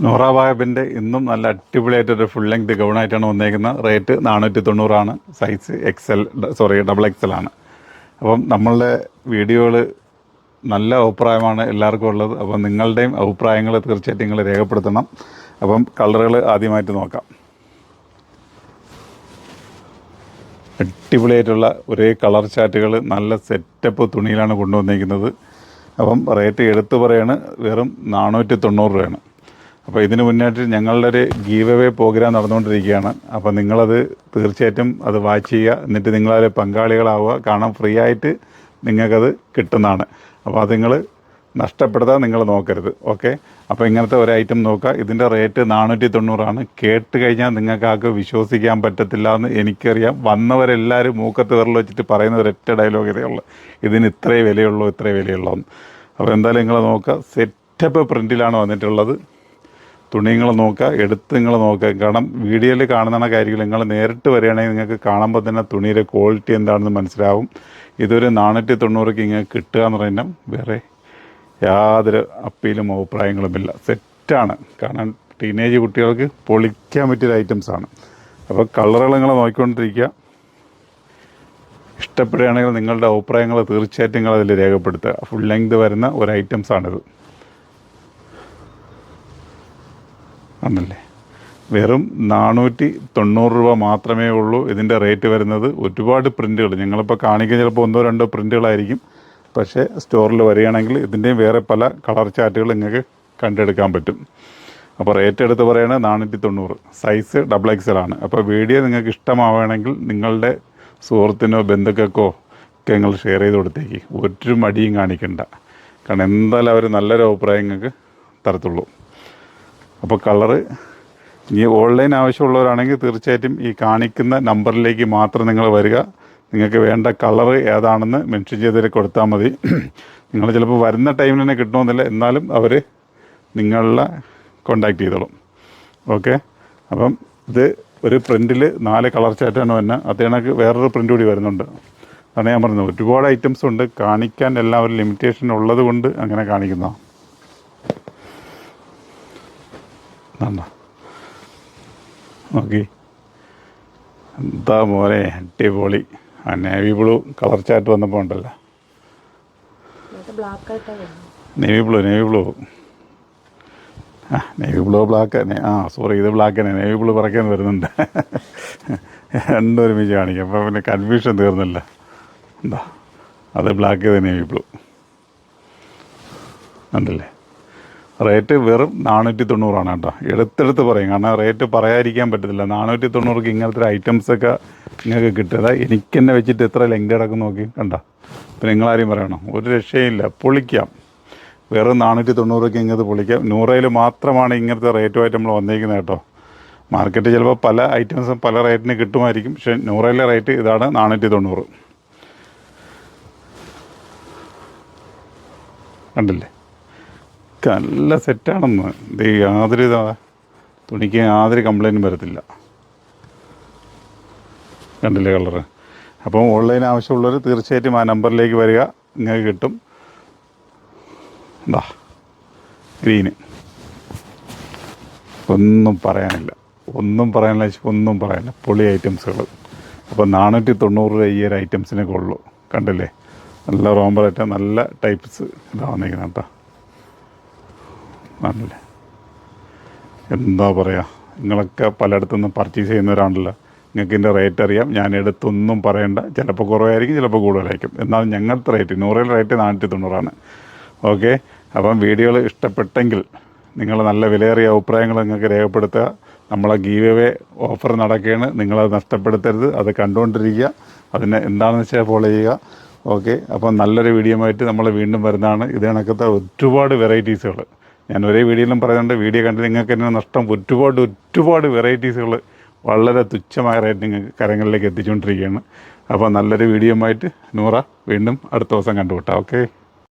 നൂറ വാഹബിൻ്റെ ഇന്നും നല്ല അടിപൊളിയായിട്ടൊരു full length ഗൗണായിട്ടാണ് വന്നേക്കുന്നത്. റേറ്റ് 490 സൈസ് ഡബിൾ എക്സൽ ആണ്. അപ്പം നമ്മളുടെ വീഡിയോകൾ നല്ല അഭിപ്രായമാണ് എല്ലാവർക്കും ഉള്ളത്. അപ്പം നിങ്ങളുടെയും അഭിപ്രായങ്ങൾ തീർച്ചയായിട്ടും നിങ്ങൾ രേഖപ്പെടുത്തണം. അപ്പം കളറുകൾ ആദ്യമായിട്ട് നോക്കാം. അടിപൊളിയായിട്ടുള്ള ഒരേ കളർ ചാർട്ടുകൾ നല്ല സെറ്റപ്പ് തുണിയിലാണ് കൊണ്ടുവന്നിരിക്കുന്നത്. അപ്പം റേറ്റ് എടുത്തു പറയാണ് വെറും 490 രൂപയാണ്. അപ്പോൾ ഇതിന് മുന്നായിട്ട് ഞങ്ങളുടെ ഒരു ഗീവ് അവേ പ്രോഗ്രാം നടന്നുകൊണ്ടിരിക്കുകയാണ്. അപ്പോൾ നിങ്ങളത് തീർച്ചയായിട്ടും അത് വാച്ച് ചെയ്യുക. എന്നിട്ട് നിങ്ങളതിൽ പങ്കാളികളാവുക. കാരണം ഫ്രീ ആയിട്ട് നിങ്ങൾക്കത് കിട്ടുന്നതാണ്. അപ്പോൾ അത് നിങ്ങൾ നഷ്ടപ്പെടുത്താൻ നിങ്ങൾ നോക്കരുത്. ഓക്കെ, അപ്പോൾ ഇങ്ങനത്തെ ഒരു ഐറ്റം നോക്കുക. ഇതിൻ്റെ റേറ്റ് 490 കേട്ട് കഴിഞ്ഞാൽ നിങ്ങൾക്കാർക്ക് വിശ്വസിക്കാൻ പറ്റത്തില്ല എന്ന് എനിക്കറിയാം. വന്നവരെല്ലാവരും മൂക്കത്ത് വിരൽ വെച്ചിട്ട് പറയുന്ന ഒരൊറ്റ ഡയലോഗ് ഇതേ ഉള്ളൂ, ഇതിന് ഇത്രേ വിലയുള്ളൂ ഇത്രേ വിലയുള്ളൂ എന്ന്. അപ്പോൾ എന്തായാലും നിങ്ങൾ നോക്കുക. സെറ്റപ്പ് പ്രിൻറ്റിലാണ് വന്നിട്ടുള്ളത്. തുണി നിങ്ങൾ നോക്കുക, എടുത്ത് നിങ്ങൾ നോക്കുക. കാരണം വീഡിയോയിൽ കാണുന്ന കാര്യങ്ങൾ നിങ്ങൾ നേരിട്ട് വരികയാണെങ്കിൽ നിങ്ങൾക്ക് കാണുമ്പോൾ തന്നെ തുണിയുടെ ക്വാളിറ്റി എന്താണെന്ന് മനസ്സിലാവും. ഇതൊരു 490 ഇങ്ങനെ കിട്ടുക എന്ന് പറഞ്ഞാൽ വേറെ യാതൊരു അപ്പീലും അഭിപ്രായങ്ങളുമില്ല. സെറ്റാണ്. കാരണം ടീനേജ് കുട്ടികൾക്ക് പൊളിക്കാൻ പറ്റിയ ഐറ്റംസാണ്. അപ്പോൾ കളറുകൾ നിങ്ങൾ നോക്കിക്കൊണ്ടിരിക്കുക. ഇഷ്ടപ്പെടുകയാണെങ്കിൽ നിങ്ങളുടെ അഭിപ്രായങ്ങൾ തീർച്ചയായിട്ടും നിങ്ങളതിൽ രേഖപ്പെടുത്തുക. ഫുൾ ലെങ്ത് വരുന്ന ഒരു ഐറ്റംസാണിത്. ആണല്ലേ, വെറും 490 രൂപ മാത്രമേ ഉള്ളൂ ഇതിൻ്റെ റേറ്റ് വരുന്നത്. ഒരുപാട് പ്രിൻറ്റുകൾ ഞങ്ങളിപ്പോൾ കാണിക്കുന്ന ചിലപ്പോൾ 1-2 പ്രിൻറ്റുകളായിരിക്കും. പക്ഷേ സ്റ്റോറിൽ വരികയാണെങ്കിൽ ഇതിൻ്റെയും വേറെ പല കളർ ചാർട്ടുകൾ നിങ്ങൾക്ക് കണ്ടെടുക്കാൻ പറ്റും. അപ്പോൾ റേറ്റ് എടുത്ത് പറയുന്നത് 490, സൈസ് ഡബിൾ എക്സൽ ആണ്. അപ്പോൾ വീഡിയോ നിങ്ങൾക്ക് ഇഷ്ടമാവുകയാണെങ്കിൽ നിങ്ങളുടെ സുഹൃത്തിനോ ബന്ധുക്കൾക്കോ ഒക്കെ നിങ്ങൾ ഷെയർ ചെയ്ത് കൊടുത്തേക്ക്. ഒരു മടിയും കാണിക്കണ്ട. കാരണം എന്തായാലും അവർ നല്ലൊരു അഭിപ്രായം നിങ്ങൾക്ക് തരത്തുള്ളൂ. അപ്പോൾ കളറ് ഇനി ഓൺലൈൻ ആവശ്യമുള്ളവരാണെങ്കിൽ തീർച്ചയായിട്ടും ഈ കാണിക്കുന്ന നമ്പറിലേക്ക് മാത്രം നിങ്ങൾ വരിക. നിങ്ങൾക്ക് വേണ്ട കളറ് ഏതാണെന്ന് മെൻഷൻ ചെയ്തിട്ട് കൊടുത്താൽ മതി. നിങ്ങൾ ചിലപ്പോൾ വരുന്ന ടൈമിൽ തന്നെ കിട്ടണമെന്നില്ല, എന്നാലും അവർ നിങ്ങളെ കോണ്ടാക്ട് ചെയ്തോളും. ഓക്കെ, അപ്പം ഇത് ഒരു പ്രിൻറ്റിൽ 4 കളർ ചാർട്ടാണ് വരുന്നത്. അത് കണക്ക് വേറൊരു പ്രിൻ്റ് കൂടി വരുന്നുണ്ട്. അതാണ് ഞാൻ പറഞ്ഞത്, ഒരുപാട് ഐറ്റംസ് ഉണ്ട്. കാണിക്കാൻ എല്ലാം ഒരു ലിമിറ്റേഷൻ ഉള്ളത് കൊണ്ട് അങ്ങനെ കാണിക്കുന്നതാണ്. ഓക്കെ, എന്താ മോനെ അടിപൊളി. ആ നേവി ബ്ലൂ കളർ ചാർട്ട് വന്നപ്പോൾ ഉണ്ടല്ലോ, navy blue navy blue black. Sorry, ഇത് ബ്ലാക്ക് തന്നെ. നേവി ബ്ലൂ പറക്കാൻ വരുന്നുണ്ട്. രണ്ടും ഒരുമിച്ച് കാണിക്കാം. അപ്പോൾ പിന്നെ കൺഫ്യൂഷൻ തീർന്നില്ല. എന്താ അത് ബ്ലാക്ക്, ഇത് നേവി ബ്ലൂ ഉണ്ടല്ലേ. റേറ്റ് വെറും 490 കേട്ടോ. എടുത്തെടുത്ത് പറയും, കാരണം റേറ്റ് പറയാതിരിക്കാൻ പറ്റത്തില്ല. 490 ഇങ്ങനത്തെ ഐറ്റംസൊക്കെ നിങ്ങൾക്ക് കിട്ടുക. എനിക്ക് തന്നെ വെച്ചിട്ട് എത്ര ലെങ്ത് കിടക്കും നോക്കി കണ്ട. പിന്നെ നിങ്ങളാരും പറയണം, ഒരു രക്ഷയില്ല, പൊളിക്കാം. വെറും 490 ഇങ്ങനത്തെ പൊളിക്കാം. നൂറയിൽ മാത്രമാണ് ഇങ്ങനത്തെ റേറ്റുമായിട്ട് നമ്മൾ വന്നിരിക്കുന്നത് കേട്ടോ. മാർക്കറ്റ് ചിലപ്പോൾ പല ഐറ്റംസും പല റേറ്റിന് കിട്ടുമായിരിക്കും. പക്ഷേ നൂറയിലെ റേറ്റ് ഇതാണ് 490. കണ്ടില്ലേ, നല്ല സെറ്റാണെന്ന്. ഇത് യാതൊരു തുണിക്ക് യാതൊരു കംപ്ലൈൻറ്റും വരത്തില്ല. കണ്ടില്ലേ കളറ്. അപ്പം ഓൺലൈൻ ആവശ്യമുള്ളവർ തീർച്ചയായിട്ടും ആ നമ്പറിലേക്ക് വരിക, നിങ്ങൾക്ക് കിട്ടും. എന്താ ഗ്രീന്, ഒന്നും പറയാനില്ല. പൊളി ഐറ്റംസുകൾ. അപ്പോൾ 490 രൂപ ഈ ഒരു ഐറ്റംസിനൊക്കെ ഉള്ളൂ. കണ്ടില്ലേ, നല്ല റോംബറേറ്റ, നല്ല ടൈപ്പ്സ് ഇതാ വന്നിരിക്കുന്നത് കേട്ടോ. ആണല്ലേ, എന്താ പറയുക, നിങ്ങളൊക്കെ പലയിടത്തുനിന്ന് പർച്ചേസ് ചെയ്യുന്നവരാണല്ലോ, നിങ്ങൾക്ക് ഇതിൻ്റെ റേറ്റ് അറിയാം. ഞാൻ എടുത്തൊന്നും പറയണ്ട. ചിലപ്പോൾ കുറവായിരിക്കും, ചിലപ്പോൾ കൂടുതലായിരിക്കും. എന്നാൽ ഞങ്ങളുടെ റേറ്റ് 100 റേറ്റ് 490. ഓക്കെ, അപ്പം വീഡിയോകൾ ഇഷ്ടപ്പെട്ടെങ്കിൽ നിങ്ങൾ നല്ല വിലയേറിയ അഭിപ്രായങ്ങൾ നിങ്ങൾക്ക് രേഖപ്പെടുത്തുക. നമ്മളെ ഗീവ് അവേ ഓഫർ നടക്കുകയാണ്, നിങ്ങളത് നഷ്ടപ്പെടുത്തരുത്. അത് കണ്ടുകൊണ്ടിരിക്കുക, അതിന് എന്താണെന്ന് വെച്ചാൽ ഫോളോ ചെയ്യുക. ഓക്കെ, അപ്പം നല്ലൊരു വീഡിയോ ആയിട്ട് നമ്മൾ വീണ്ടും വരുന്നതാണ്. ഇത് കണക്കത്തെ ഒരുപാട് വെറൈറ്റീസുകൾ ഞാൻ ഒരേ വീഡിയോയിലും പറയുന്നുണ്ട്. വീഡിയോ കണ്ട് നിങ്ങൾക്ക് തന്നെ നഷ്ടം. ഒരുപാട് വെറൈറ്റീസുകൾ വളരെ തുച്ഛമായ റേറ്റ് നിങ്ങൾക്ക് കരങ്ങളിലേക്ക് എത്തിച്ചുകൊണ്ടിരിക്കുകയാണ്. അപ്പോൾ നല്ലൊരു വീഡിയോ ആയിട്ട് നൂറ വീണ്ടും അടുത്ത ദിവസം കണ്ടുമുട്ടാം. ഓക്കെ.